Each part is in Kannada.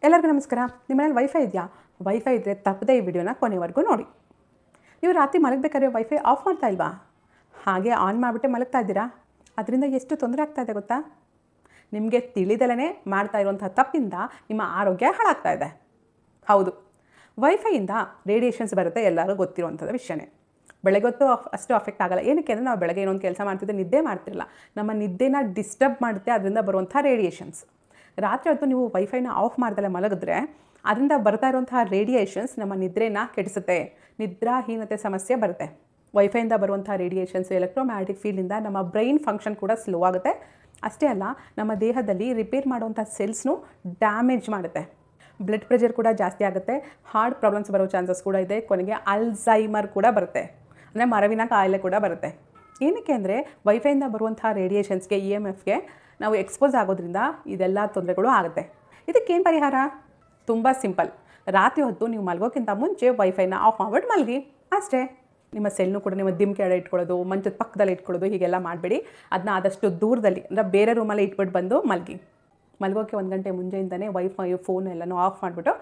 ಎಲ್ಲರಿಗೂ ನಮಸ್ಕಾರ. ನಿಮ್ಮ ಮನೇಲಿ ವೈಫೈ ಇದೆಯಾ? ವೈಫೈ ಇದ್ದರೆ ತಪ್ಪದೇ ಈ ವಿಡಿಯೋನ ಕೊನೆವರೆಗೂ ನೋಡಿ. ನೀವು ರಾತ್ರಿ ಮಲಗಬೇಕಾದ್ರೆ ವೈಫೈ ಆಫ್ ಮಾಡ್ತಾ ಇಲ್ವಾ? ಹಾಗೆ ಆನ್ ಮಾಡಿಬಿಟ್ಟೆ ಮಲಗ್ತಾ ಇದ್ದೀರಾ? ಅದರಿಂದ ಎಷ್ಟು ತೊಂದರೆ ಆಗ್ತಾ ಇದೆ ಗೊತ್ತಾ? ನಿಮಗೆ ತಿಳಿದಲೇ ಮಾಡ್ತಾ ಇರುವಂಥ ತಪ್ಪಿಂದ ನಿಮ್ಮ ಆರೋಗ್ಯ ಹಾಳಾಗ್ತಾ ಇದೆ. ಹೌದು, ವೈಫೈಯಿಂದ ರೇಡಿಯೇಷನ್ಸ್ ಬರುತ್ತೆ, ಎಲ್ಲರೂ ಗೊತ್ತಿರುವಂಥದ್ದು ವಿಷಯನೇ. ಬೆಳಗ್ಗೆ ಹೊತ್ತು ಅಷ್ಟು ಅಫೆಕ್ಟ್ ಆಗಲ್ಲ. ಏನಕ್ಕೆ ಅಂದರೆ ನಾವು ಬೆಳಗ್ಗೆ ಏನೊಂದು ಕೆಲಸ ಮಾಡ್ತಿದ್ದೆ, ನಿದ್ದೆ ಮಾಡ್ತಿರಲ್ಲ. ನಮ್ಮ ನಿದ್ದೆನ ಡಿಸ್ಟರ್ಬ್ ಮಾಡುತ್ತೆ ಅದರಿಂದ ಬರುವಂಥ ರೇಡಿಯೇಷನ್ಸ್. ರಾತ್ರಿ ಹೊತ್ತು ನೀವು ವೈಫೈನ ಆಫ್ ಮಾಡ್ದಲೇ ಮಲಗಿದ್ರೆ ಅದರಿಂದ ಬರ್ತಾ ಇರುವಂತಹ ರೇಡಿಯೇಷನ್ಸ್ ನಮ್ಮ ನಿದ್ರೆನ ಕೆಡಿಸುತ್ತೆ. ನಿದ್ರಾಹೀನತೆ ಸಮಸ್ಯೆ ಬರುತ್ತೆ. ವೈಫೈಯಿಂದ ಬರುವಂಥ ರೇಡಿಯೇಷನ್ಸ್ ಎಲೆಕ್ಟ್ರೋಮ್ಯಾಗ್ನೆಟಿಕ್ ಫೀಲ್ಡಿಂದ ನಮ್ಮ ಬ್ರೈನ್ ಫಂಕ್ಷನ್ ಕೂಡ ಸ್ಲೋ ಆಗುತ್ತೆ. ಅಷ್ಟೇ ಅಲ್ಲ, ನಮ್ಮ ದೇಹದಲ್ಲಿ ರಿಪೇರ್ ಮಾಡುವಂಥ ಸೆಲ್ಸ್ನು ಡ್ಯಾಮೇಜ್ ಮಾಡುತ್ತೆ. ಬ್ಲಡ್ ಪ್ರೆಷರ್ ಕೂಡ ಜಾಸ್ತಿ ಆಗುತ್ತೆ. ಹಾರ್ಟ್ ಪ್ರಾಬ್ಲಮ್ಸ್ ಬರೋ ಚಾನ್ಸಸ್ ಕೂಡ ಇದೆ. ಕೊನೆಗೆ ಅಲ್ಝೈಮರ್ ಕೂಡ ಬರುತ್ತೆ, ಅಂದರೆ ಮರವಿನ ಕಾಯಿಲೆ ಕೂಡ ಬರುತ್ತೆ. ಏನಕ್ಕೆ ಅಂದರೆ ವೈಫೈಯಿಂದ ಬರುವಂಥ ರೇಡಿಯೇಷನ್ಸ್ಗೆ EMFಗೆ ನಾವು ಎಕ್ಸ್ಪೋಸ್ ಆಗೋದ್ರಿಂದ ಇದೆಲ್ಲ ತೊಂದರೆಗಳು ಆಗುತ್ತೆ. ಇದಕ್ಕೇನು ಪರಿಹಾರ? ತುಂಬ ಸಿಂಪಲ್. ರಾತ್ರಿ ಹೊತ್ತು ನೀವು ಮಲಗೋಕ್ಕಿಂತ ಮುಂಚೆ ವೈಫೈನ ಆಫ್ ಮಾಡ್ಬಿಟ್ಟು ಮಲಗಿ ಅಷ್ಟೇ. ನಿಮ್ಮ ಸೆಲ್ನು ಕೂಡ ನಿಮ್ಮ ದಿಮ್ ಕೆಳಗೆ ಇಟ್ಕೊಳ್ಳೋದು, ಮಂಚದ ಪಕ್ಕದಲ್ಲಿ ಇಟ್ಕೊಳ್ಳೋದು, ಹೀಗೆಲ್ಲ ಮಾಡಬೇಡಿ. ಅದನ್ನ ಆದಷ್ಟು ದೂರದಲ್ಲಿ, ಅಂದರೆ ಬೇರೆ ರೂಮಲ್ಲಿ ಇಟ್ಬಿಟ್ಟು ಬಂದು ಮಲಗಿ. ಮಲಗೋಕ್ಕೆ 1 ಗಂಟೆ ಮುಂಚೆಯಿಂದನೇ ವೈಫೈ ಫೋನ್ ಎಲ್ಲನೂ ಆಫ್ ಮಾಡಿಬಿಟ್ಟು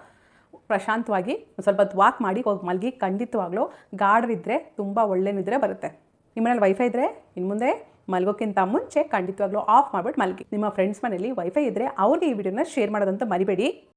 ಪ್ರಶಾಂತವಾಗಿ ಸ್ವಲ್ಪ ಹೊತ್ತು ವಾಕ್ ಮಾಡಿ ಹೋಗಿ ಮಲಗಿ. ಖಂಡಿತವಾಗ್ಲೂ ಗಾಢರಿದ್ದರೆ ತುಂಬ ಒಳ್ಳೆ ನಿದ್ರೆ ಬರುತ್ತೆ. ನಿಮ್ಮನೇಲಿ ವೈಫೈ ಇದ್ದರೆ ಇನ್ನು ಮುಂದೆ ಮಲಗೋಕ್ಕಿಂತ ಮುಂಚೆ ಖಂಡಿತವಾಗ್ಲೂ ಆಫ್ ಮಾಡಿಬಿಟ್ಟು ಮಲಗಿ. ನಿಮ್ಮ ಫ್ರೆಂಡ್ಸ್ ಮನೇಲಿ ವೈಫೈ ಇದ್ದರೆ ಅವ್ರಿಗೆ ಈ ವಿಡಿಯೋನ ಶೇರ್ ಮಾಡೋದಂತ ಮರಿಬೇಡಿ.